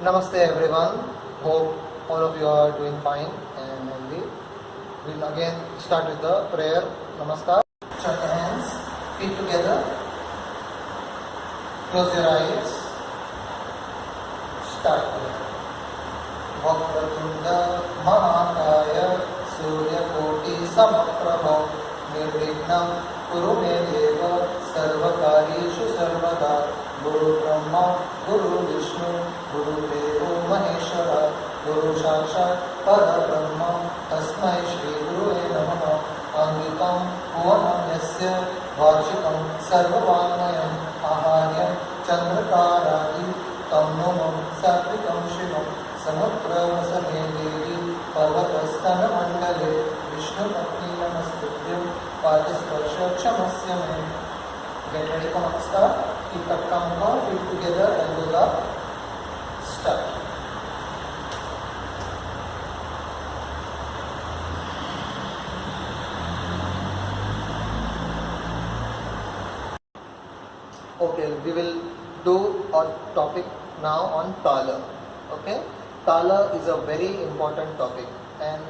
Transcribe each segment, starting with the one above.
Namaste everyone. Hope all of you are doing fine and healthy. We'll again start with the prayer. Namaskar. Shut your hands, feet together. Close your eyes. Start. Vakratunda Mahakaya Suryakoti Samprabha Nirvignam Kuru me deva Sarvakarishu Sarvada Guru Brahma Guru Vishnu Guru Devo Maheshwara Guru Sakshat Parabrahma Tasmai Shri Gurue Namaha Angikam Bhuvanam Yasya Vachikam Sarvavanayam Aharyam Chandrakaradi Tamnumam Satvikam Shivam Samudramasane Devi Parvatastana Mandale Vishnu Patni Namastutyam Padasparsha Kshamasya Me. Get ready for Namaskar. Keep the tongue feet together, elbows up. Start. Okay, we will do a topic now on Tala. Okay, Tala is a very important topic, and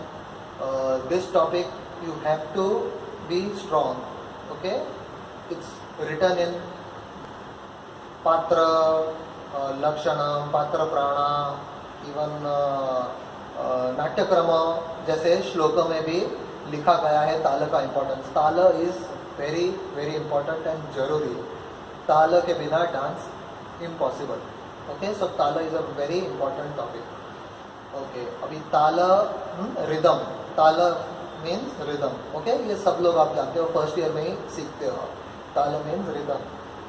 this topic you have to be strong. Okay, it's written in Patra Lakshana, Patra Prana, even नाट्यक्रम जैसे श्लोकों में भी लिखा गया है ताल का importance. ताल is very very important and जरूरी. ताल के बिना डांस इम्पॉसिबल. ओके, सो ताल is a very important topic. Okay, अभी ताल रिदम. ताल मीन्स रिदम. ओके, ये सब लोग आप जानते हो, फर्स्ट ईयर में ही सीखते हो. ताल मीन्स रिदम.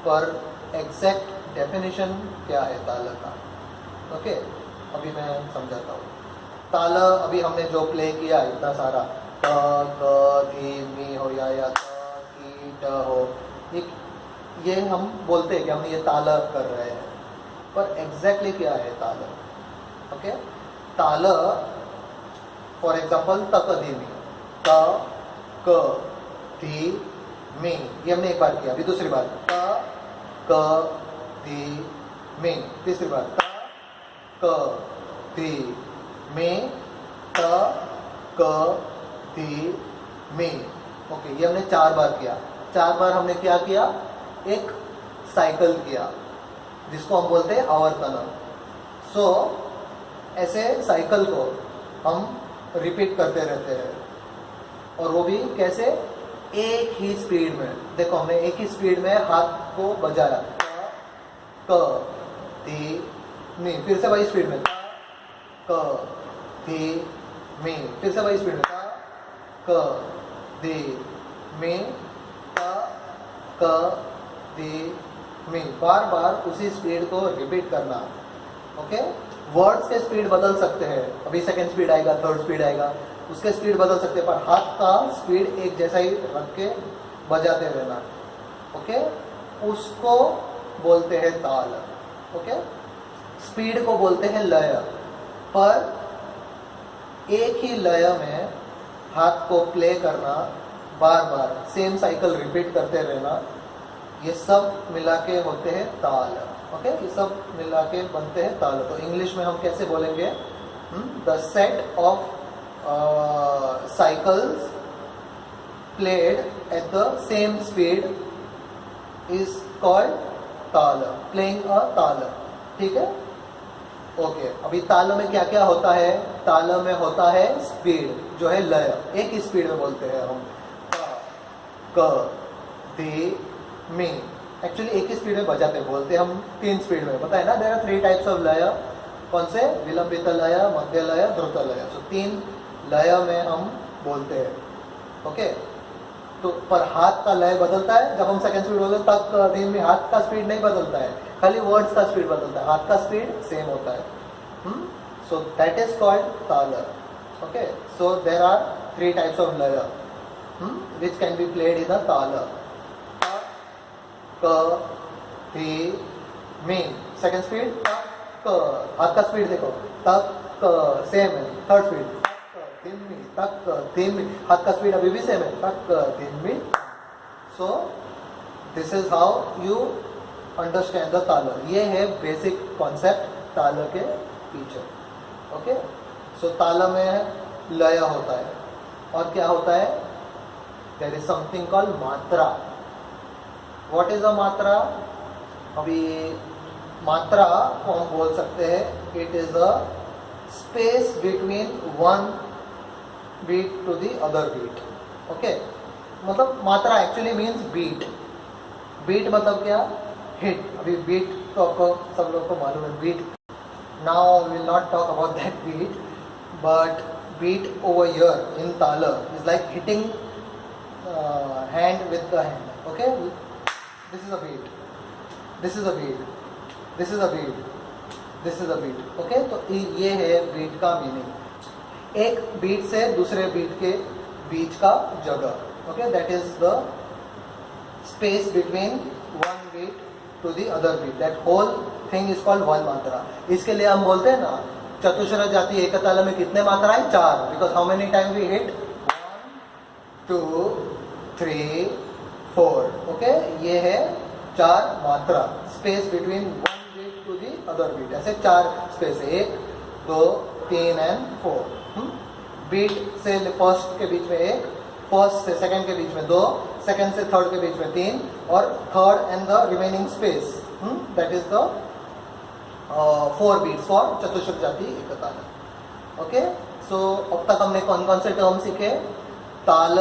पर एग्जैक्ट डेफिनेशन क्या है ताल का? ओके, अभी मैं समझाता हूँ. ताल अभी हमने जो प्ले किया इतना सारा, त क धी मी हो या त की ट हो, ये हम बोलते हैं कि हम ये ताल कर रहे हैं, पर एग्जैक्टली क्या है ताल? ओके, ताल फॉर एग्जाम्पल तक धीमी, त क धी मी, ये हमने एक बार किया. अभी दूसरी बार त क धी मी, तीसरी बार त क धी मी, त क धी मी. ओके, ये हमने 4 बार किया. 4 बार हमने क्या किया? एक साइकिल किया जिसको हम बोलते हैं आवर्तन. सो ऐसे साइकिल को हम रिपीट करते रहते हैं, और वो भी कैसे? एक ही स्पीड में. देखो, हमने एक ही स्पीड में हाथ को बजाया, क धी मी, फिर से वही स्पीड में क धी मी, फिर से वही स्पीड में क धी मी, क धी मी. बार बार उसी स्पीड को रिपीट करना. ओके, वर्ड्स के स्पीड बदल सकते हैं. अभी सेकंड स्पीड आएगा, थर्ड स्पीड आएगा, उसके स्पीड बदल सकते हैं, पर हाथ का स्पीड एक जैसा ही रख के बजाते रहना. ओके, उसको बोलते हैं ताल. ओके, स्पीड को बोलते हैं लय. पर एक ही लय में हाथ को प्ले करना, बार बार सेम साइकिल रिपीट करते रहना, ये सब मिला के होते हैं ताल. ओके, ये सब मिला के बनते हैं ताल. तो इंग्लिश में हम कैसे बोलेंगे? The set of cycles played at the same speed is called ताल. Playing a ताल. ठीक है? ओके, अभी ताल में क्या क्या होता है? ताल में होता है स्पीड, जो है लय. एक ही स्पीड में बोलते हैं हम, क धी मी. एक्चुअली एक ही स्पीड में बजाते हैं, बोलते हम 3 स्पीड में. पता है ना, देयर आर 3 टाइप्स ऑफ लय. कौन से? विलंबित लय, मध्य लय, द्रुत लय. सो 3 लय में हम बोलते हैं. ओके, तो पर हाथ का लय बदलता है. जब हम सेकंड स्पीड बोलते हैं तक दिन में हाथ का स्पीड नहीं बदलता है, खाली वर्ड्स का स्पीड बदलता है. हाथ का स्पीड सेम होता है. So that is called taal. Okay, so there are 3 types of laya which can be played in a ताल. क धी मी, सेकंड स्पीड क, हाथ का स्पीड देखो, तक क सेम है. थर्ड स्पीड तक धीमी, हाथ का स्पीड अभी भी सेम है, तक धीमी. So this is how you understand the ताल. ये है बेसिक कॉन्सेप्ट ताल के पीछे। ओके, सो ताल में लय होता है और क्या होता है, there is something called matra. What is a matra? अभी मात्रा को हम बोल सकते हैं it is a space between one beat to the other beat. Okay, मतलब मात्रा एक्चुअली मीन्स बीट। बीट मतलब क्या? हिट। अभी बीट तो आपको सब लोग को मालूम है, beat. Now we will not talk about that beat, but beat over here in tala is like hitting hand with the hand. Okay, this is a beat, this is a beat, this is a beat, this is a beat. Okay, तो ये है beat का meaning, एक beat से दूसरे beat के बीच का जगह। Okay, that is the space between one beat to the other beat, that whole thing is called one matra. इसके लिए हम बोलते हैं ना, चतुश्र जाति एक ताल में कितने मात्राएं? 4, because how many time we hit? 1 2 3 4। Okay, ये है 4 मात्रा, space between one beat to the other beat. ऐसे 4 स्पेस, 1 2 3 एंड 4। बीट से फर्स्ट के बीच में 1, फर्स्ट से सेकंड के बीच में 2, सेकंड से थर्ड के बीच में 3, और third and the remaining space, that is the 4 beats for chatushra jati eka ताल। ओके, सो अब तक हमने कौन कौन से टर्म सीखे? ताल,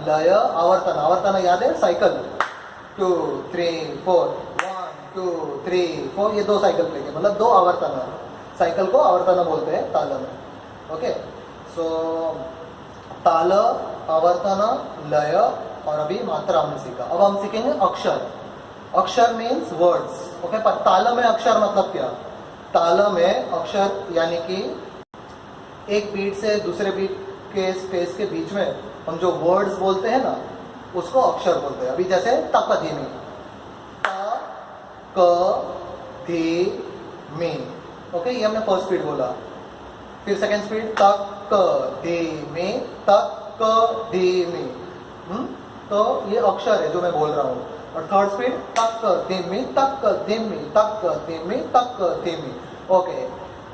लय, आवर्तन। आवर्तन याद है? साइकिल 2 3 4, 1 2 3 4, ये 2 साइकिल लेंगे, मतलब 2 आवर्तन। साइकिल को आवर्तन बोलते हैं ताल में। ओके, सो ताल, आवर्तन, लय और अभी मात्रा हमने सीखा। अब हम सीखेंगे अक्षर। अक्षर मीन्स वर्ड्स। ओके, पर ताल में अक्षर मतलब क्या? ताल में अक्षर यानी कि एक बीट से दूसरे बीट के स्पेस के बीच में हम जो वर्ड्स बोलते हैं ना, उसको अक्षर बोलते हैं। अभी जैसे तक धीमी, त क धी मी। ओके, ये हमने फर्स्ट स्पीड बोला। फिर सेकंड स्पीड तक क धी मी, तक क धी मी। तो ये अक्षर है जो मैं बोल रहा हूँ। और थर्ड स्पीड तक धीमी, तक धीमी, तक धीमी, तक धीमी। ओके,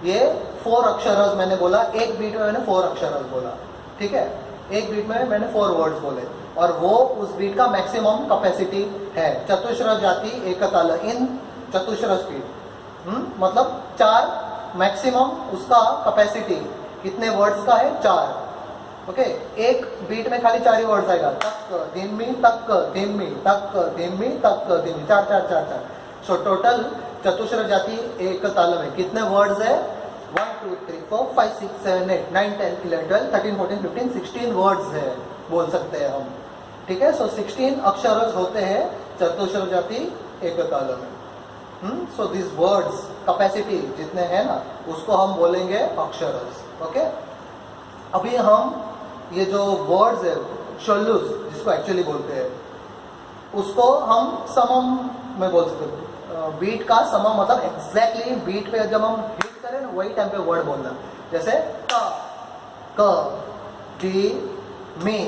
ये 4 अक्षर मैंने बोला, एक बीट में मैंने 4 अक्षर बोला। ठीक है, एक बीट में मैंने 4 वर्ड्स बोले, और वो उस बीट का मैक्सिमम कैपेसिटी है। चतुश्र जाति एक ताल इन चतुश्र स्पीड, मतलब 4 मैक्सिमम उसका कैपेसिटी कितने वर्ड्स का है? 4। ओके, एक बीट में खाली 4 ही वर्ड्स आएगा, तक धीमी, तक धीमी, तक धीमी, तक धीमी, 4 4 4 4। सो टोटल चतुश्र जाति एक ताल में कितने वर्ड्स है? 1 2 3 4 5 6 7 8 9 10 11 12 13 14 15 16 वर्ड्स है, बोल सकते हैं हम। ठीक है, सो 16 अक्षर होते हैं चतुश्र जाति एक ताल में। सो दिस वर्ड्स कैपेसिटी जितने हैं ना, उसको हम बोलेंगे अक्षरस। ओके, अभी हम ये जो वर्ड्स है शल्लुस जिसको एक्चुअली बोलते हैं, उसको हम समम में बोल सकते हैं। बीट का समम मतलब एग्जैक्टली बीट पे जब हम हिट करें ना, वही टाइम पे वर्ड बोलना। जैसे क डी मी,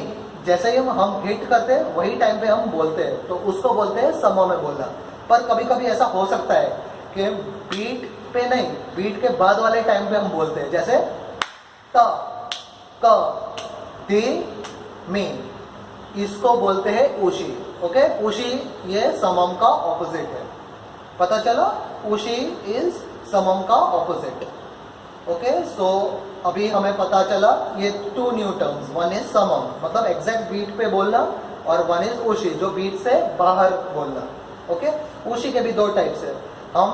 जैसे ही हम हिट करते हैं वही टाइम पे हम बोलते हैं, तो उसको बोलते हैं समम में बोलना। पर कभी कभी ऐसा हो सकता है कि बीट पे नहीं, बीट के बाद वाले टाइम पे हम बोलते हैं। जैसे क दी मी, इसको बोलते हैं उशी। ओके, उशी ये समम का ऑपोजिट है। पता चला? उशी इज समम का ऑपोजिट। ओके, सो अभी हमें पता चला ये 2 न्यू टर्म्स। वन इज समम मतलब एग्जैक्ट बीट पे बोलना, और वन इज उशी जो बीट से बाहर बोलना। ओके, उशी के भी 2 टाइप्स है। हम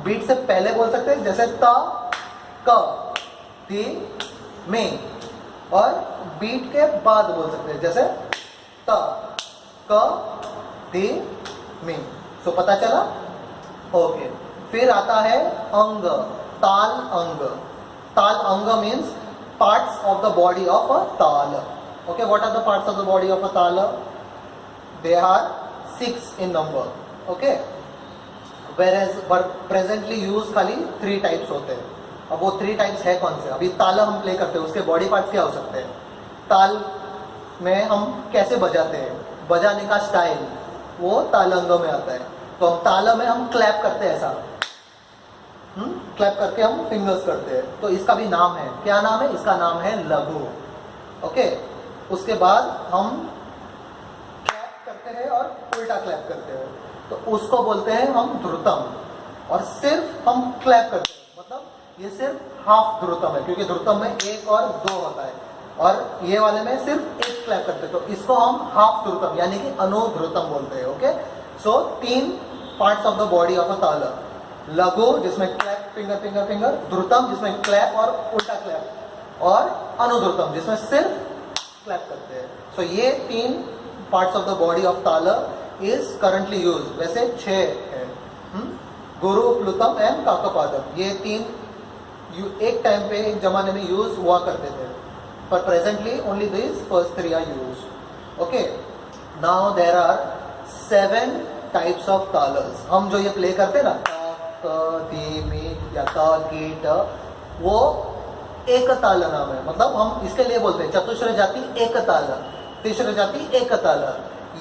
बीट से पहले बोल सकते हैं, जैसे ता क दी मी, और बीट के बाद बोल सकते हैं, जैसे ता क दी मी। सो पता चला? ओके, फिर आता है अंग, tala anga. Tala anga means parts of the body of a tala. Okay, what are the parts of the body of a tala? They are 6 in number. Okay, whereas presently use खाली 3 टाइप्स होते हैं। अब वो 3 टाइप्स है कौन से? अभी ताल हम प्ले करते हैं, उसके बॉडी पार्ट्स क्या हो सकते हैं? ताल में हम कैसे बजाते हैं, बजाने का स्टाइल, वो ताल अंग में आता है। तो हम ताल में हम क्लैप करते हैं ऐसा, क्लैप करके हम फिंगर्स करते हैं, तो इसका भी नाम है, क्या नाम है इसका? नाम है लघु। ओके, उसके बाद हम क्लैप करते हैं और उल्टा क्लैप करते हैं, तो उसको बोलते हैं हम ध्रुतम। और सिर्फ हम क्लैप करते हैं, मतलब ये सिर्फ हाफ ध्रुतम है, क्योंकि ध्रुतम में 1 और 2 होता है, और ये वाले में सिर्फ 1 क्लैप करते हैं, तो इसको हम हाफ ध्रुतम यानी कि अनुध्रुतम बोलते हैं। Okay, so 3 parts of the body of a ताल। लघु जिसमें clap finger finger finger, dhrutam जिसमें क्लैप और उल्टा क्लैप, और अनुध्रुतम जिसमें सिर्फ क्लैप करते हैं। सो ये 3 parts of the body of ताल इज करंटली यूज। वैसे 6 है, गुरु, प्लुतम एंड काकपादम, ये 3 एक टाइम पे एक जमाने में यूज हुआ करते थे, पर presently only this first 3 are used. Okay, now there are 7 types of talas. हम जो ये प्ले करते हैं ना, धीमी या कीट, वो एक ताल नाम है, मतलब हम इसके लिए बोलते हैं चतुश्र जाति एक ताल, तीसरा जाति एक ताल।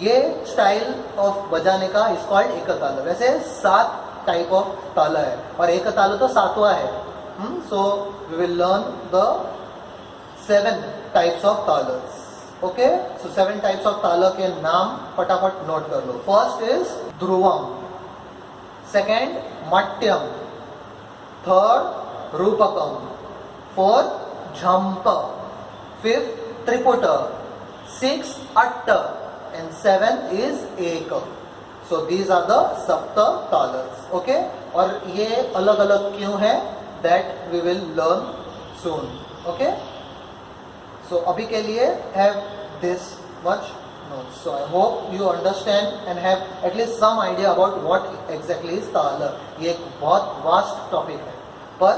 ये स्टाइल ऑफ बजाने का इज कॉल्ड एक ताल। वैसे 7 टाइप ऑफ ताल है, और एक ताल तो 7वां है। So we will learn the 7 types of talas. Okay, so 7 types of ताल के नाम फटाफट नोट कर लो। First is dhruvam, second matyam, third rupakam, fourth jhampa, fifth triputa, 6 atta, and 7 is एक। सो दीज आर द सप्त तालस। ओके, और ये अलग अलग क्यों है, that we will learn soon. Okay, so अभी के लिए have this much notes. So I hope you understand and have at least some idea about what exactly is ताल। ये एक बहुत वास्ट टॉपिक है, पर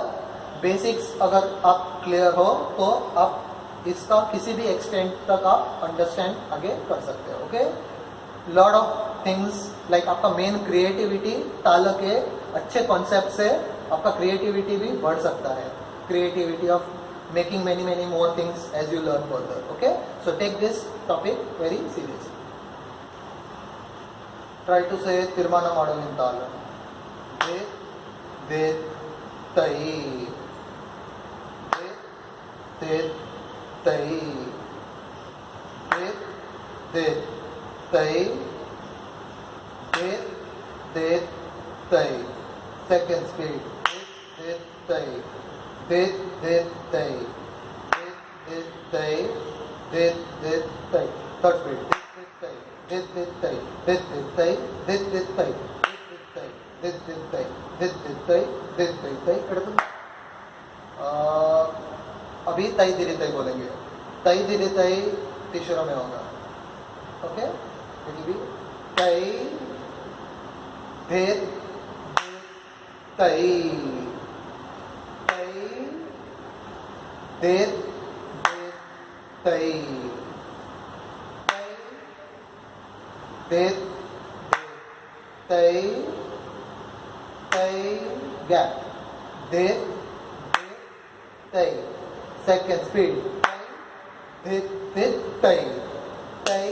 बेसिक्स अगर आप क्लियर हो तो आप इसका किसी भी एक्सटेंट तक आप अंडरस्टैंड आगे कर सकते हो। Okay, lot of things like आपका मेन क्रिएटिविटी, ताल के अच्छे कॉन्सेप्ट से आपका क्रिएटिविटी भी बढ़ सकता है, creativity of making many more things as you learn further. Okay, so take this topic very seriously. Try to say tirmana madu in tala. De tai, de tai, de tai, de tai. Second speed. De tai. Dit tai, dit tai, dit tai. Third speed. Dit tai, dit tai, dit tai, dit tai, dit tai, dit tai. अभी तई दिरी तई बोलेंगे, तई दिरी तई तीसरा में होगा। Okay, तई दित तई, देत तई, देत तई, तई गैप, देत तई। सेकेंड स्पीड, देत तई, तई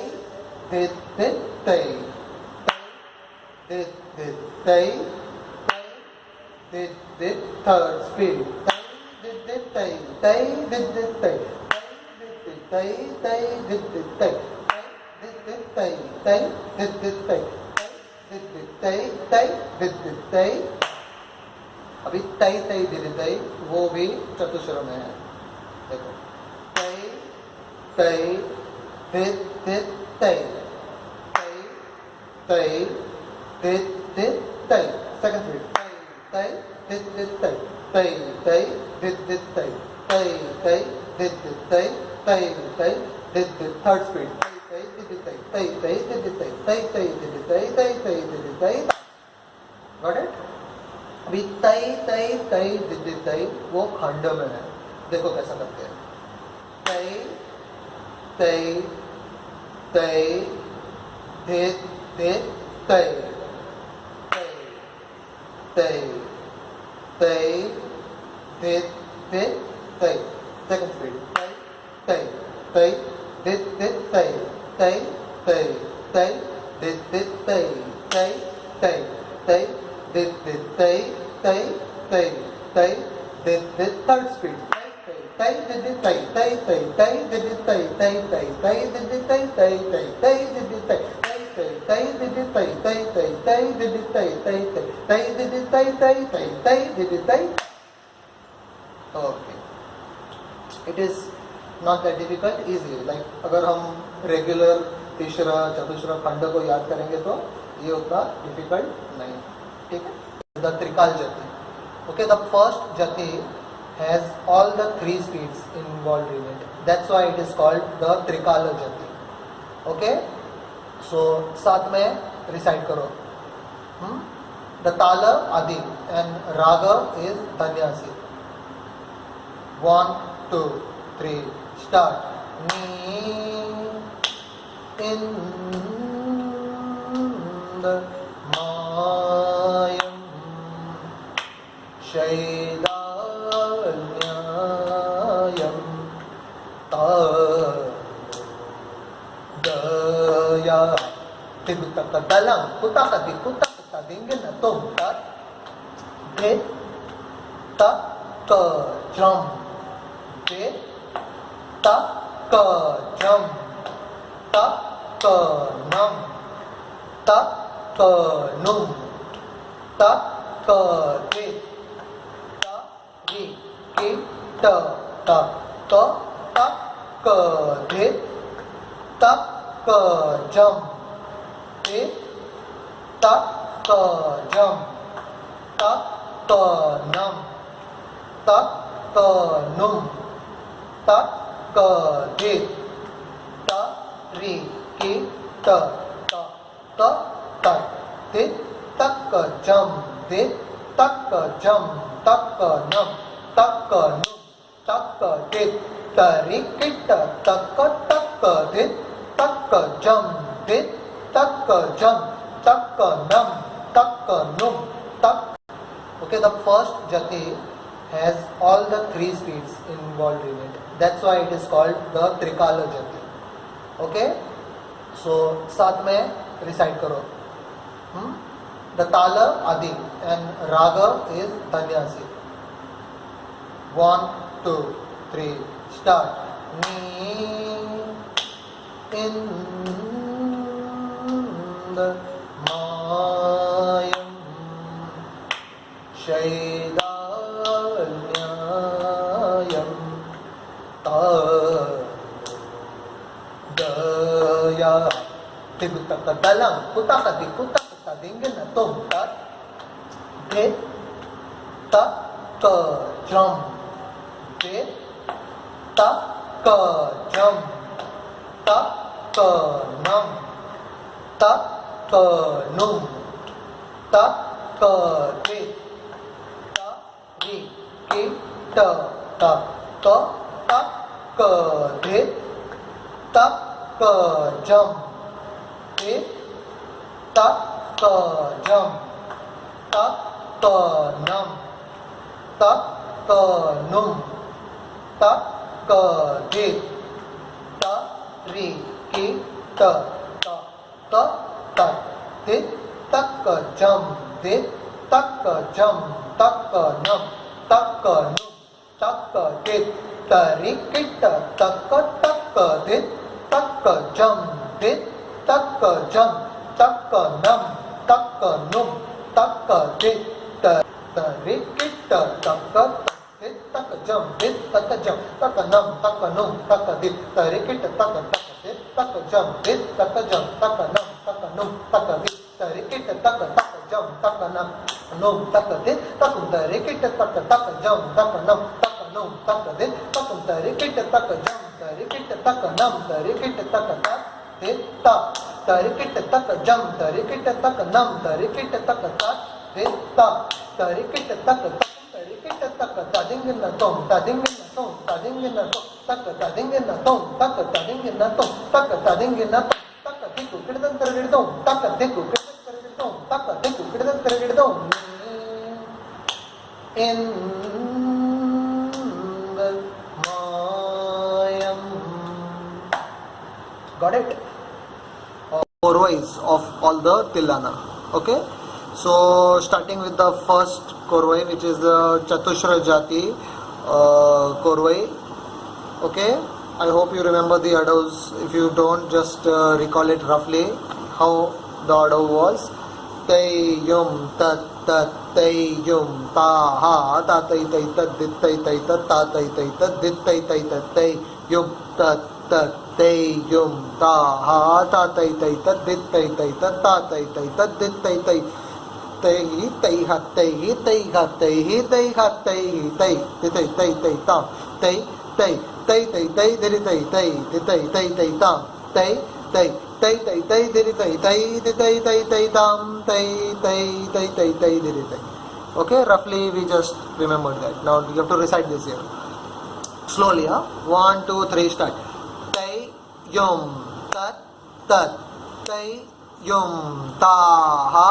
देत तई, देत तई, देत थर्ड स्पीड, तई तई दिद तई, तई तई दिद तई, तई तई दिद तई, तई तई दिद तई। अभी तई तई दिद तई वो भी चतुश्र में है। देखो, तई तई दिद तई, तई तई दिद तई। सेकंड स्पीड, तई तई दिद तई, तई तई दिद तई, तई तई दिद तई, तई तई दिद। थर्ड स्पीड, तई दिद तई, तई तई दिद तई, तई तई दिद तई, तई तई दिद तई। Got it? अभी तई तई तई दिद तई वो खंड में है। देखो कैसा करते हैं, तई तई तई दिद तई, तई तई दिद तई। सेकंड स्पीड, तई तई दिद तई, तई तई तई दिद तई, तई तई तई दिद तई, तई tai, tai, the third speed. Tai, tai, tai, tai, tai, tai, tai, tai, tai, tai, tai, tai, tai, tai, tai, tai, okay. It is not that difficult, easy. Like अगर हम regular तीसरा चतुश्रा खंड को याद करेंगे तो ये उतना difficult नहीं, ठीक है? The त्रिकाल जति. Okay, the first jati has all the three speeds involved in it. That's why it is called the Trikala jati. Okay, so साथ में recite करो. The tala adi and raga is dhanyasi. 1, 2, 3, start. Ni in the mayam shaidanyayam tadaya tibutaka dalang kutaka dikutaka tadingin atom tat de ta ka jam de ta ka jam ta ka nam ta ka num ta ka de ta ri ki ta ta ka ta ka de ta ka jam de ta ka jam ta ka nam ta ka num ta ka de ta ri ki ta ta ta ta de ta ka jam de ta ka jam ta ka nam ta ka num ta ka de ta ri ki ta ka de ta ka jam de ta ka jam ta ka nam ta ka num ta. Okay, the first jati has all the three speeds involved in it. That's why it is called the Trikala jati. Okay, so साथ में recite करो. The tala adi and raga is dhanyasi. 1, 2, 3, start. Ni in the mayam shaidanyayam tadaya tibutaka dalang kutaka dikutaka tadingin atom tat de ta ka jam de ta ka jam ta ka nam ta ka num ta ka de ta ri ki ta ta ka ta ka de ta ka jam de ta ka jam ta ka nam ta ka num ta ka de ta ri ki ta ta ta ta de ta ka jam de ta ka jam ta ka nam ta ka num ta ka de ta ri ki ta ka de ta ka jam de ta ka jam ta ka nam ta ka num ta ka de ta ri ki ta ka de ta ka jam de ta ka jam ta ka nam ta ka num ta ka de ta ri ki ta ka de ta ka jam de ta ka jam ta ka nam ta ka num ta ka de ta ri ki ta ka jam ta ka nam num ta ka de ta kum ta ri ki ta ka jam ta ka nam ta ka num ta ka de ta kum ta ri ki ta ka jam ta ri ki ta ka nam ta ri ki ta ka de ta ri ki ta ka jam ta ri ki ta ka nam ta ri ki ta ka de ta ri ki ta ka ta dingin na tom ta dingin na tom ta dingin na tom ta ka dingin na tom ta ka dingin na tom ta ka dingin na tom ta ka diku kidan tergidom ta ka diku kidan tergidom ta ka diku kidan tergidom in the mayam. Got it? Four ways of all the tilana. Okay, so starting with the first Korvai, which is the Chatushra Jati Korvai. Okay, I hope you remember the adavs. If you don't, just recall it roughly how the adav was. Tai yum tat tat tai yum ta ha ta tai tai tat dit tai tai tat ta tai tai tat dit tai tai tat tai yum tat tat tai yum ta ha ta tai tai tat dit tai tai tat ta tai tai tat dit tai tai tai tai hat tai tai hat tai tai hat tai tai tai tai tai tam tai tai tai tai tai tai tai tai tai tai tai tam tai tai tai tai tai tai tai tai tai tai tam tai tai tai tai tai tai. Okay, roughly we just remembered that. Now you have to recite this here slowly. 1 2 3 start. Tai yum tat tat tai yum ta ha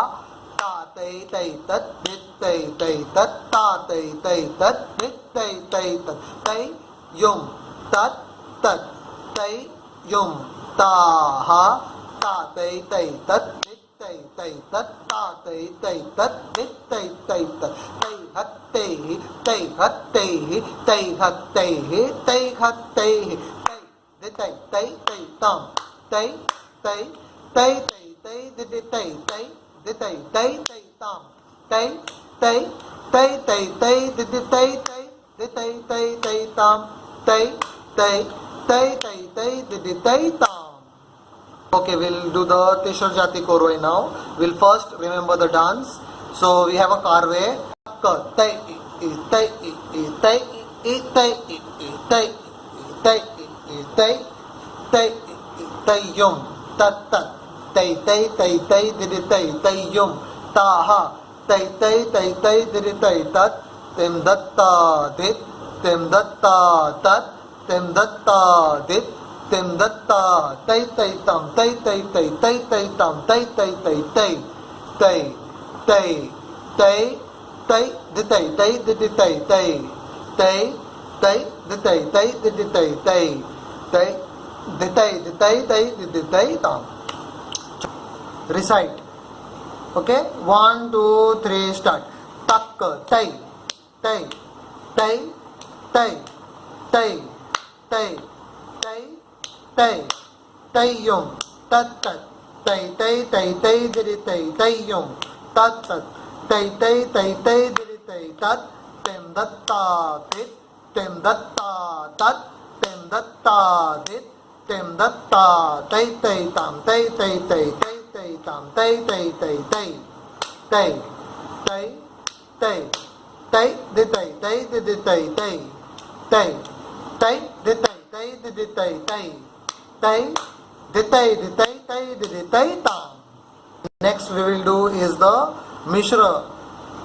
ta tai tai tat dit tai tai tat ta tai tai tat dit tai tai tat tai yum tat tat tai yum ta ha ta tai tai tat dit tai tai tat ta tai tai tat dit tai tai tat tai hat tai tai hat tai tai hat tai dit tai tai tai tam tai tai tai tai tai dit tai tai dit tai tai tai tam tai tai tai tai tai dit tai tai dit tai tai tai tam tai tai tai tai tai dit tai tam. Okay, we'll do the Tishar Jati Korvai now. We'll first remember the dance. So we have a Karve. Tai tai tai tai tai tai tai tai tai yum tat tat tai tai tai tai did tai tai yum ta ha tai tai tai tai did tai tat tem datta dit tem datta tat tem datta dit tem datta tai tai tam tai tai tai tai tai tam tai tai tai tai tai tai tai tai dit tai tai did tai tai tai tai dit tai tai did tai tai tai dit tai tai did tai tam. Recite. Okay, 1 2 3 start. Tak tai tai tai tai tai tai tai tai tai yum tat tat tai tai tai tai did tai tai yum tat tat tai tai tai tai did tai tat tem datta dit tem datta tat tem datta dit tem datta tai tai tam tai tai tai tai tai tam tai tai tai tai tai tai tai tai dit tai tai did tai tai tai tai dit tai tai did tai tai tai dit tai tai did tai tam. Next we will do is the Mishra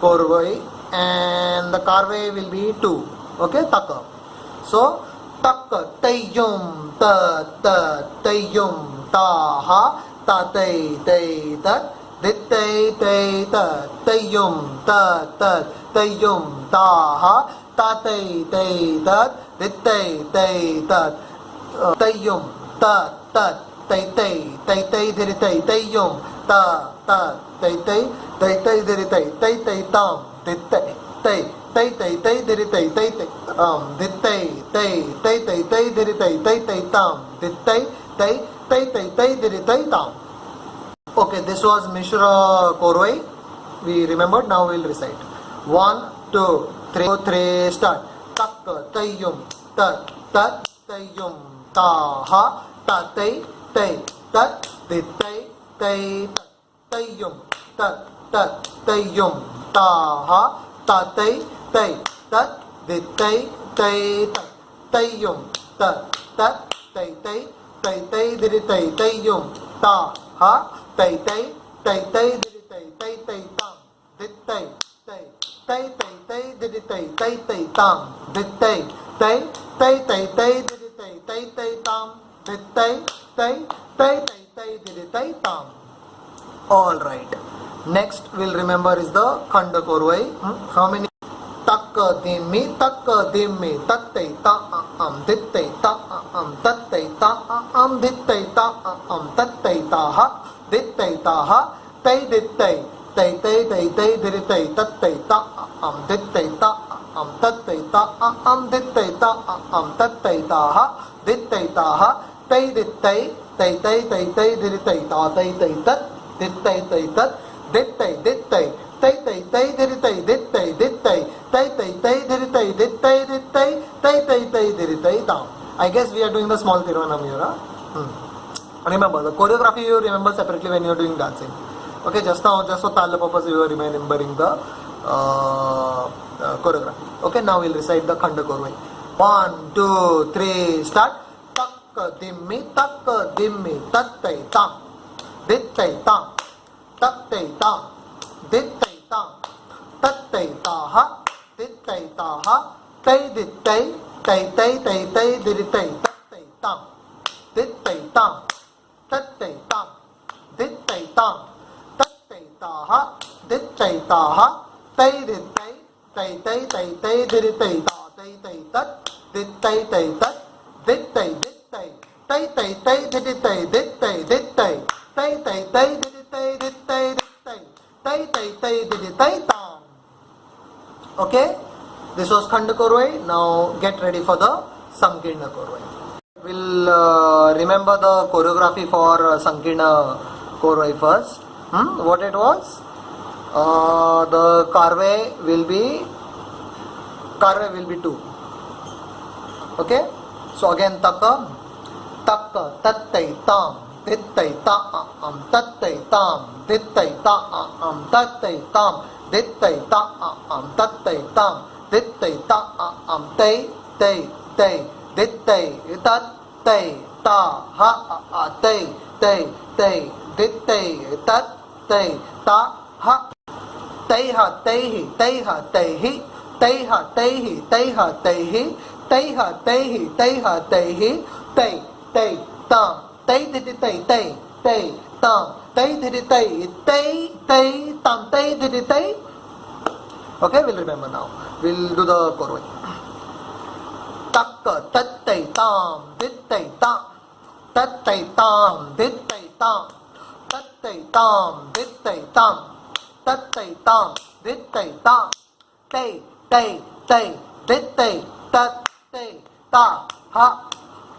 Korvai, and the Karve will be 2. Okay, Taka. So Taka tayyum ta ta tayyum ta ha ta tai tai tat dit tai tai ta tayyum ta ta tayyum ta ha ta tai tai tat dit tai tai tat tayyum ta ta tai tai tai tai did tai tayyum ta ta tai tai tai tai did tai tai tai tam dit tai tai tai tai tai did tai tai tai dit tai tai tai tai tai did tai tai tai tam dit tai tai tai tai tai did tai tam. Okay, this was Mishra Korvai. We remembered. Now we'll recite. 1 2 3 start. Tak tayyum tat tat tayyum ta ha ta tai tai tat dit tai tai tat tayyum tat tat tayyum ta ha ta tai tai tat dit tai tai tat tayyum tat tat tai tai tai tai did tai tayyum ta ha tai tai tai did tai tai tam dit tai tai tai did tai tai tam dit tai tai did tai tam dit tai did tai tam. All right. Next we'll remember is the Khanda Korvai. How many? Tak dimmi tat tai ta dit tai ta tat tai ta dit tai ta tat tai ta ha dit tai ta ha tai dit tai tei tei tei tei diri tei tat tei ta dit tei ta tat tei ta dit tei ta tat tei ta ha dit tei ta ha tei dit tei tei tei tei tei diri tei ta tei tei tat dit tei tat dit tei tei tei tei diri tei dit tei tei tei diri tei dit tei tei diri tei ta. I guess we are doing the small Tiruvanam here. Remember the choreography you remember separately when you are doing dancing. Okay, just for tala purpose you are remembering the choreography. Okay, now we'll recite the Khanda Korvai. 1, 2, 3, start. Tak dimmi tat tei tam dit tei tam tat tei tam dit tei tam tat tei ta ha dit tei ta ha tei dit tei tei tei tei tei diri tei tat tei tam dit tei tam tat tei tam dit tei tam tat tei ta ha dit tei ta ha tei dit tei tei tei tei tei diri tei ta tei tei tat dit tei tat dit tei tei tei tei diri tei dit tei tei tei tei diri tei dit tei tei tei diri tei tam. Okay, this was Khanda Korvai. Now get ready for the Sankirna Korvai. We'll remember the choreography for Sankirna Korvai first. What it was? The Karve will be 2. Okay, so again taka tat tei tam dit tei ta tat tei tam dit tei ta tat tei tam dit tei ta tat tei tam dit tei ta tei tei tei dit tei tat tei ta ha tei tei tei dit tei tat tei ta ha tei ha tei hi tei ha tei hi tei ha tei hi tei ha tei hi tei ha tei hi tei ha tei hi tei tei tam tei diri tei tei tei tam tei diri tei tei tei tam tei diri tei. Okay, we'll remember now. We'll do the Korvai. Tak tat tei tam dit tei tam tat tei tam dit tei tam tat tei tam dit tei tam tat tei tam dit tei tam tei tei tei dit tei tat tei ta ha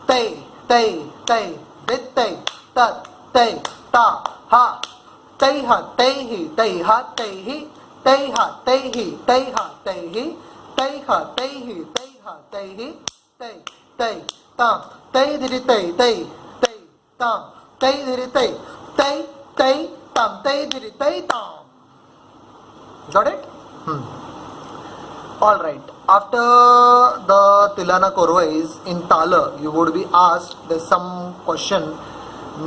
tei tei tei dit tei tat tei ta ha tei ha tei hi tei ha tei hi tei ha tei hi tei ha tei hi tei ha tei hi tei ha tei hi tei tei tam tei diri tei tei tei tam tei diri tei tei tei tam tei diri tei tam. Got it? Alright, after the Tilana Korvais in Tala, you would be asked, there's some question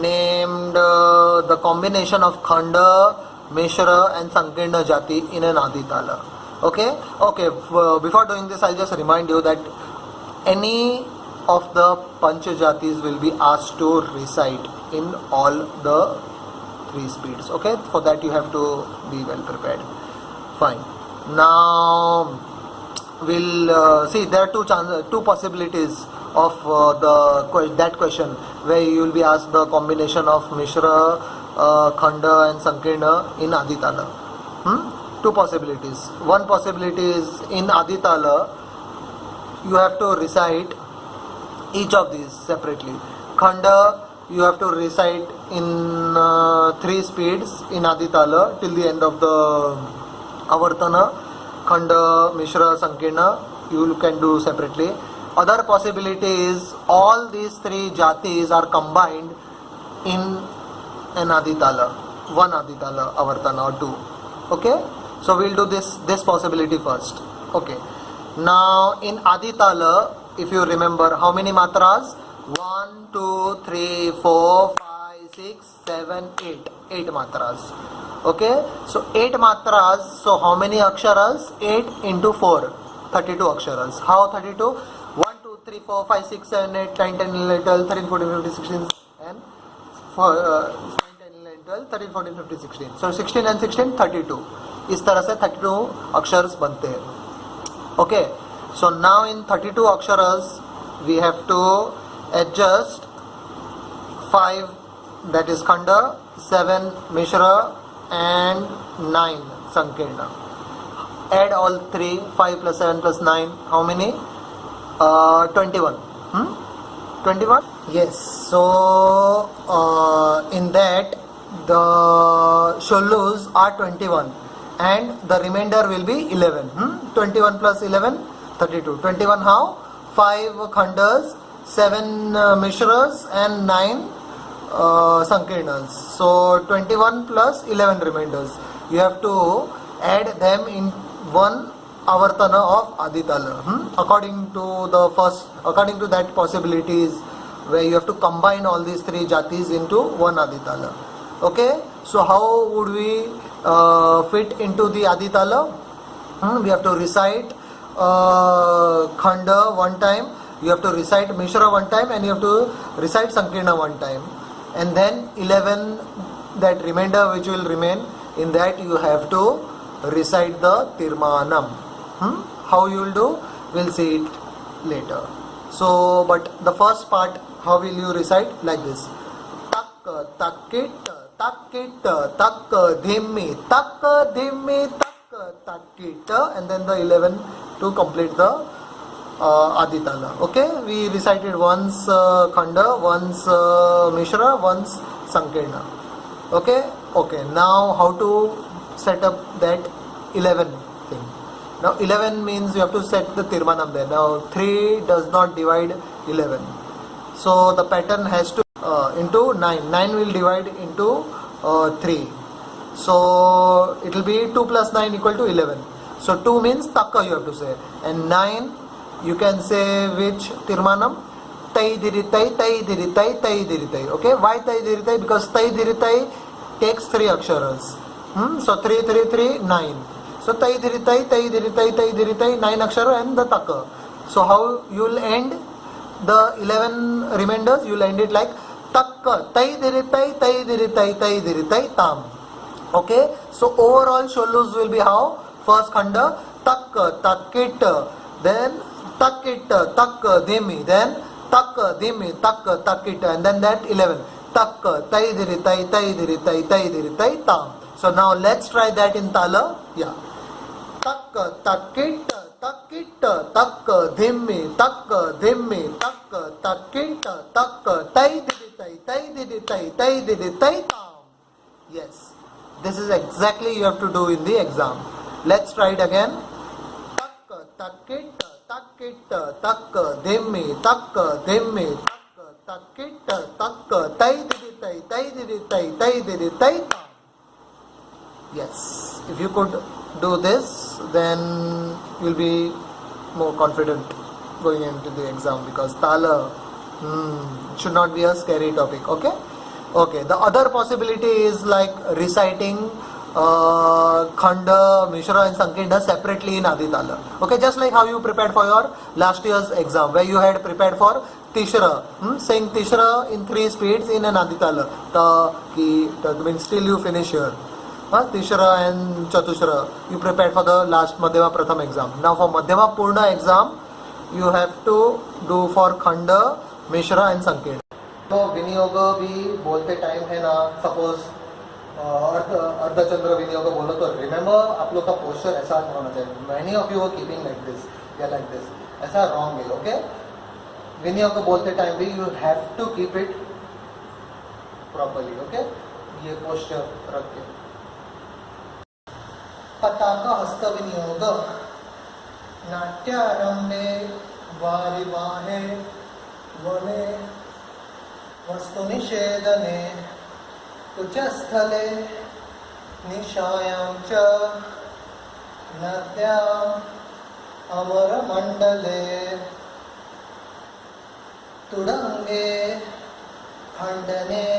named the combination of Khanda, Mishra and Sankirna Jati in an Adi Tala. Okay, before doing this, I'll just remind you that any of the Pancha Jatis will be asked to recite in all the 3 speeds. Okay, for that you have to be well prepared. Fine. Now we'll see there are two possibilities of that question where you will be asked the combination of Mishra, Khanda and Sankirna in Aditala. 2 possibilities. One possibility is in Aditala you have to recite each of these separately. Khanda you have to recite in 3 speeds in Aditala till the end of the Avartana. Khanda, Mishra, Sankirna you can do separately. Other possibility is all these 3 jatis are combined in an Aditala, one Aditala, Avartana or 2. Okay, so we'll do this possibility first. Okay, now in Aditala, if you remember, how many matras? 1, 2, 3, 4, 5, 6, 7, 8. 8 matras. Okay, so 8 matras. So how many aksharas? 8 into 4, 32 aksharas. How 32? 1, 2, 3, 4, 5, 6, 7, 8, 9, 10, 11, 12, 13, 14, 15, 16 and 9, 10, 11, 12, 13, 14, 15, 16. So 16 and 16, 32. इस तरह से 32 अक्षरस बनते हैं. Okay, so now in 32 aksharas we have to adjust 5, that is Khanda, 7 Mishra, and 9 Sankirna. Add all three. 5 plus 7 plus 9. How many? 21. 21? Yes. So in that the Sholus are 21 and the remainder will be 11. 21 plus 11, 32. 21 how? 5 Khandas, 7 Mishras and 9 Sankirnas. So 21 plus 11 remainders. You have to add them in one avartana of Aditala. According to that possibilities where you have to combine all these three jatis into one Aditala. Okay, so how would we fit into the Aditala? We have to recite Khanda one time, you have to recite Mishra one time, and you have to recite Sankirna one time, and then 11, that remainder which will remain, in that you have to recite the Tirmanam. How you will do, we'll see it later. So, but the first part, how will you recite? Like this: Tak, takit, takit, tak, dhimmi, tak, dhimmi, tak, takit, and then the 11 to complete the Aditala. Okay, we recited once Khanda, once Mishra, once Sankirna. Okay, now how to set up that 11 thing. Now 11 means you have to set the Tirmanam there. Now 3 does not divide 11. So the pattern has to into 9. 9 will divide into 3. So it will be 2 plus 9 equal to 11. So 2 means Takka you have to say. And 9 you can say which Tirmanam? Tai diritai, tai diritai, tai diritai. Okay, why tai diritai? Because tai diritai takes 3 aksharas. So 3, 3, 3, 9. So tai diritai, tai diritai, tai diritai, 9 akshara and the Takka. So how you will end the 11 remainders? You will end it like Takka, tai diritai, tai diritai, tai diritai, tam. Okay, so overall Sholus will be how? First Khanda, Takka, Takit, then Takit, Takka, Dhimi, then Takka, Dhimi, Takka, Takit, and then that 11. Takka, tai diritai, tai diritai, tai diritai, tam. So now let's try that in Tala. Yeah. Takka, Takit, Takit, Takka, Dhimmi, Takka, Dhimmi, Takka, Takit, Takka, tai diritai, tai diritai, tai diritai, tam. Yes. This is exactly you have to do in the exam. Let's try it again. Takka, Takit, Takit, Takka, Dhimmi, Takka, Dhimmi, Takka, Takit, Takka, tai diritai, tai diritai, tai diritai, tam. Yes. If you could do this, then you'll be more confident going into the exam, because Tala should not be a scary topic. Okay, the other possibility is like reciting Khanda, Mishra and Sankirna separately in Aditala. Okay, just like how you prepared for your last year's exam, where you had prepared for Tishra, saying Tishra in 3 speeds in an Aditala. That means still you finish here. Tishra and Chatushra, you prepared for the last Madhyama Pratham exam. Now for Madhyama Purna exam, you have to do for Khanda, Mishra and Sankirna. तो विनियोग भी बोलते time है ना, suppose अर्धचंद्र विनियोग बोलो तो remember आप लोग का पोस्चर ऐसा होना चाहिए. Many of you are keeping like this या लाइक दिस, ऐसा रॉन्ग है. ओके, विनियोग बोलते टाइम भी you have to keep it properly. Okay, ये पोस्चर रख के. पताका हस्त विनियोग नाट्यारंभे वारिवाहे वने वस्तु निषेधने कुचस्थले निशायां च नद्याम् अमरमण्डले तुरंगे खंडने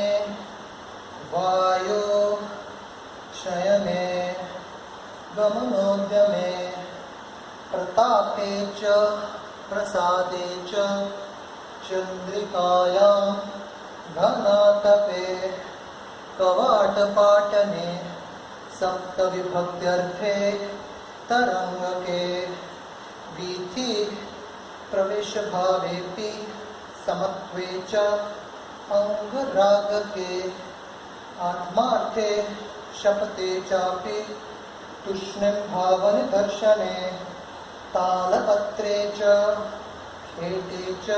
वायो शयने गमनोद्यमे प्रतापे च प्रसादे च चंद्रिकायां घनातपे कवाटपाटने सप्तविभक्त्यर्थे तरंगके वीथि प्रवेशभावेपि समत्वे च अंगरागके आत्मार्थे शपते चापि तुष्णिं भावनिदर्शने तालपत्रे च खेटे च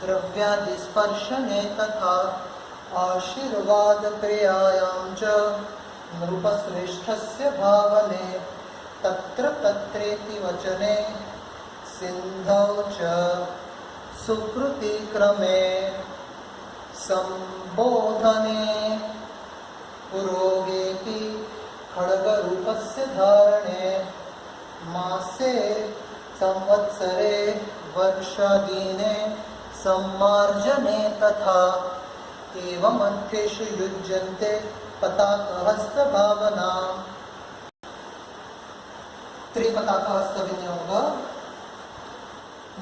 द्रव्यादिस्पर्शने तथा आशीर्वादक्रियायां च नृपश्रेष्ठस्य भावने तत्र तत्रेति वचने सिन्धौ च सुकृतिक्रमे संबोधने पुरोगेति खड्गरूपस्य धारणे मासे संवत्सरे वर्षादीने सम्मार्जने तथा एवमर्थेषु युज्यन्ते पताकहस्तभावना। त्रिपताकहस्तविनियोग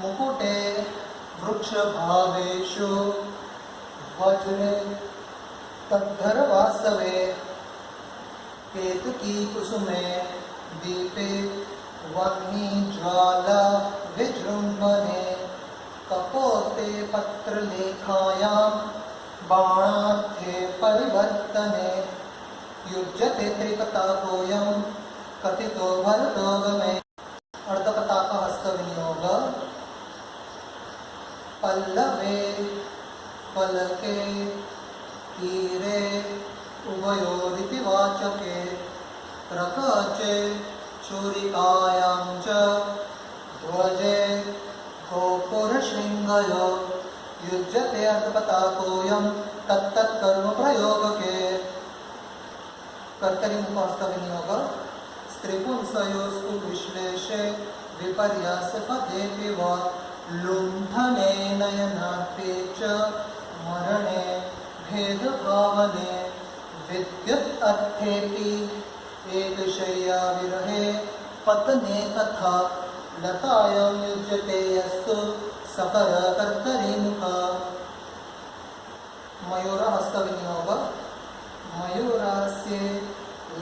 मुकुटे वृक्षभावेषु वज्रे तद्धरवासवे केतकी कुसुमे दीपे वह्नि ज्वाला विजृम्भणे कपोते पत्रलेखायां बाणार्थे परिवर्तने युज्यते त्रिपताकोऽयं कथितो भरतोगमे। अर्धपताकहस्तविनियोग पल्लवे फलके तीरे उभयोरिति वाचके प्रकचे चूरिकायां च ध्वजे गोपुरशृङ्गयो युज्यते अर्धपताकोऽयं तत्तत्कर्मप्रयोगके। कर्तरिमुखहस्तविनियोग स्त्रीपुंसयोस्तु विश्लेषे विपर्यासपदेऽपि वा लुण्ठने नयनार्थे च मरणे भेदभावने विद्युत् अर्थेऽपि एकशय्याविरहे पतने तथा लतायां युज्यते यस्तु सकरकर्तरिमुख। मयूरहस्तविनियोग मयूरास्ये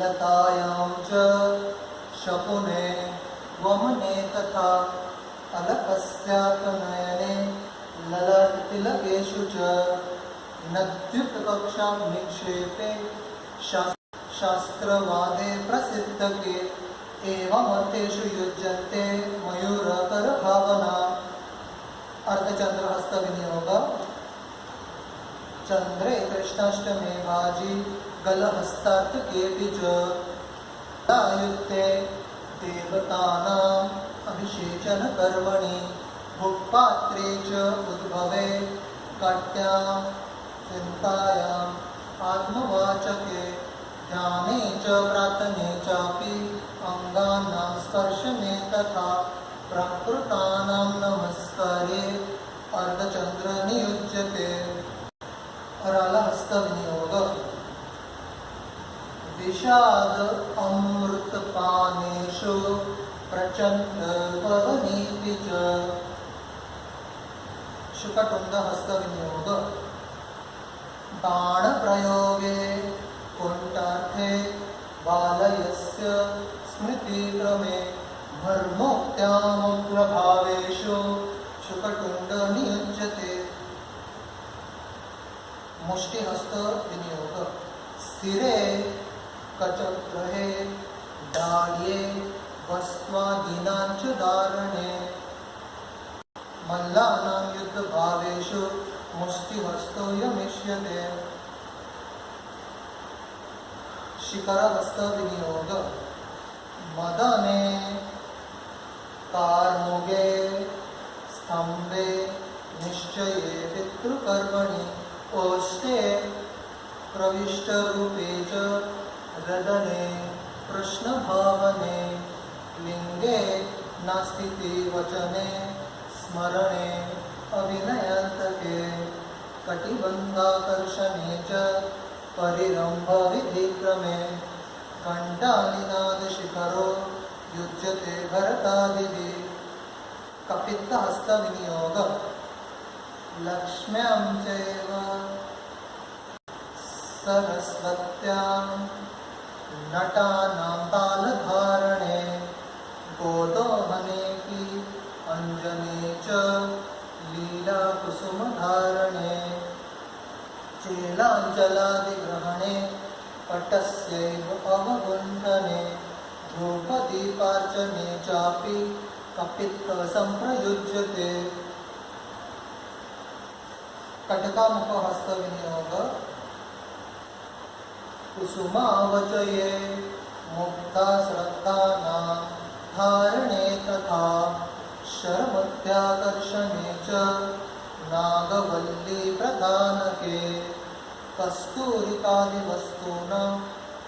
लतायां च शकुने वमने तथा अलकस्यापनयने ललाटतिलकेषु च नद्युत्कक्षां निक्षेपे शास्त्रवादे प्रसिद्धके एवमर्थेषु युज्यन्ते मयूरकरभावना। अर्धचन्द्रहस्तविनियोग चन्द्रे कृष्णाष्टमे भाजी गलहस्तार्तकेऽपि च युक्ते देवतानाम् अभिषेचनकर्मणि भुक्पात्रे च उद्भवे कट्यां चिन्तायाम् आत्मवाचके ध्याने च प्रार्थने चापि अङ्गानां स्पर्शने तथा प्रकृतानां नमस्कारे अर्धचन्द्रनियुज्यते। करालहस्तविनियोग विषाद अमृतपानेषु प्रचण्डपवनेऽपि च। शुकटुण्डहस्तविनियोग बाणप्रयोगे कुण्ठार्थे बालयस्य स्मृतिक्रमे धर्मोक्त्यामुग्रभावेषु शुकटुण्डनियुज्यते। मुष्टिहस्तविनियोग स्थिरे कचग्रहे दाढ्ये वस्त्वादीनां च धारणे मल्लानां युद्धभावेषु मुष्टिहस्तोऽयमिष्यते। शिखरहस्तविनियोग मदने कार्मुगे स्तम्भे निश्चये पितृकर्मणि ओष्ठे प्रविष्टरूपे च रदने प्रश्नभावने लिङ्गे नास्तीति वचने स्मरणे अभिनयान्तके कटिबन्धाकर्षणे च परिरम्भविधिक्रमे घण्टानिनादशिखरो युज्यते भरतादिभिः। कपित्थहस्तविनियोग लक्ष्म्यां चैव सरस्वत्यां नटानां तालधारणे गोदोहनेऽपि अञ्जने च लीलाकुसुमधारणे चेलाञ्चलादिग्रहणे पटस्यैव अवगुण्ठने धूपदीपार्चने चापि कपित्थसम्प्रयुज्यते। कटकामुखहस्तविनियोग कुसुमावचये मुग्धा श्रद्धानां धारणे तथा शरमध्याकर्षणे च नागवल्ली प्रधानके कस्तूरिकादिवस्तूनां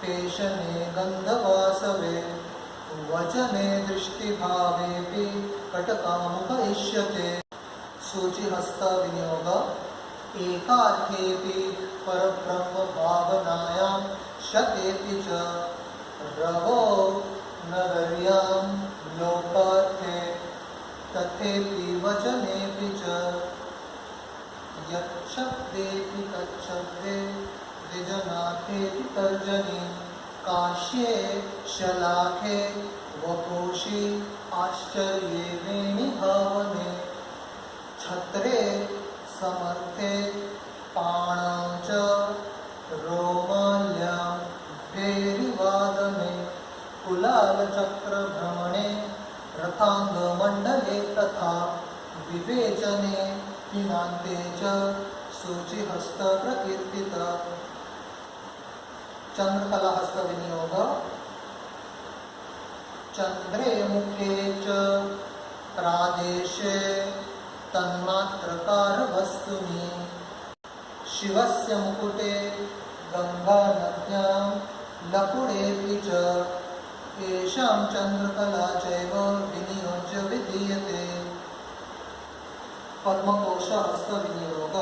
पेषणे गन्धवासवे वचने दृष्टिभावेऽपि कटकामुख इष्यते। सूचिहस्तविनियोग एकार्थेऽपि परब्रह्म भावनायां शतेऽपि च रवो नगर्यां लोकार्थे तथेऽपि वचनेऽपि च यच्छब्देऽपि तच्छब्दे विजनाथेऽपि तर्जनी काश्ये शलाखे वपुषि आश्चर्ये वेणीभावने छत्रे समर्थे पाणौ च रोमाल्यां भेरिवादने कुलालचक्रभ्रमणे रथाङ्गमण्डले तथा विवेचने पिनान्ते च सूचिहस्तप्रकीर्तिता। चन्द्रकलाहस्तविनियोग चन्द्रे मुखे च प्रादेशे तन्मात्रकारवस्तुनि शिवस्य मुकुटे गङ्गानद्यां लकुटेऽपि च येषां चन्द्रकला चैव विनियोज्य विधीयते। पद्मकोशहस्तविनियोग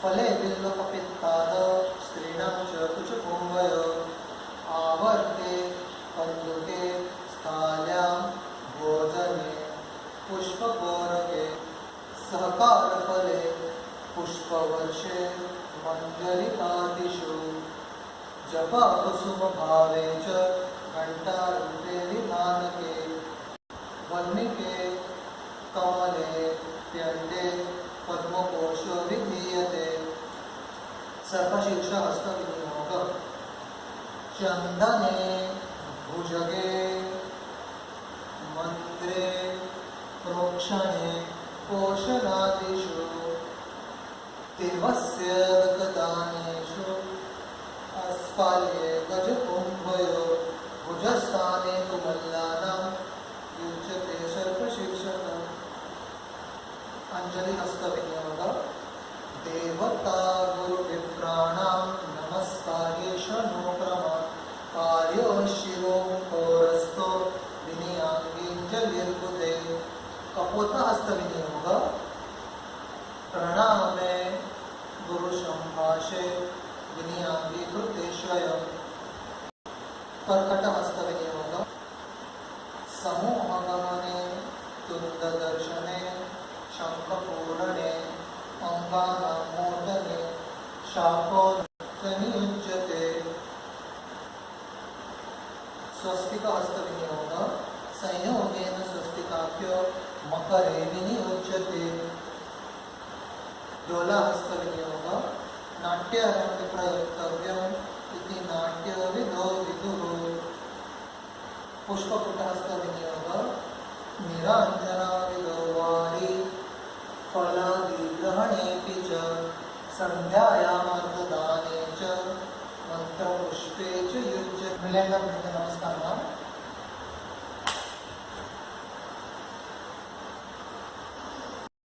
फले बिल्वकपित्ताद स्त्रीणां च कुचकोमय आवर्ते कन्दुके स्थाल्यां भोजने पुष्पकोरके सहकारफले पुष्पवर्षे मञ्जरिकादिषु जपाकुसुमभावे च घण्टारूपे विधानके वल्मीके कमले प्यन्ते पद्मकोशो विधीयते। सर्पशीर्षहस्तविनियोग चन्दने भुजगे मन्त्रे प्रोक्षणे पोषणादिषु देवस्य गदानेषु अस्फाल्ये गजकुम्भयो भुजस्थाने तु मल्लानां युज्यते सर्पशीर्षकम्। अंजलिहस्तविनियोग देवता गुरुविप्राणां नमस्कार्येषु अनुक्रमा कार्यो शिरोमुखोरस्तो विनियाङ्गीञ्जलिर्बुधे। कपोतहस्तविनियोग प्रणामे गुरुसम्भाषे विनियाङ्गीकृते स्वयं। कर्कटहस्तविनियोग समूहगमने तुन्ददर्शने शङ्खपूरणे अङ्गानां मोदने शाकोनियुज्यते। स्वस्तिकहस्तविनियोग संयोगेन स्वस्तिकाख्यो मकरे विनियोज्यते। डोलाहस्तविनियोग नाट्यारम्भे प्रयोक्तव्यम् इति नाट्यविदो विदुः। पुष्पपुटहस्तविनियोग निराञ्जनाविदो वारी फलादिग्रहणेऽपि च सन्ध्यायामर्घदाने च मन्त्रपुष्पे च युज्यते।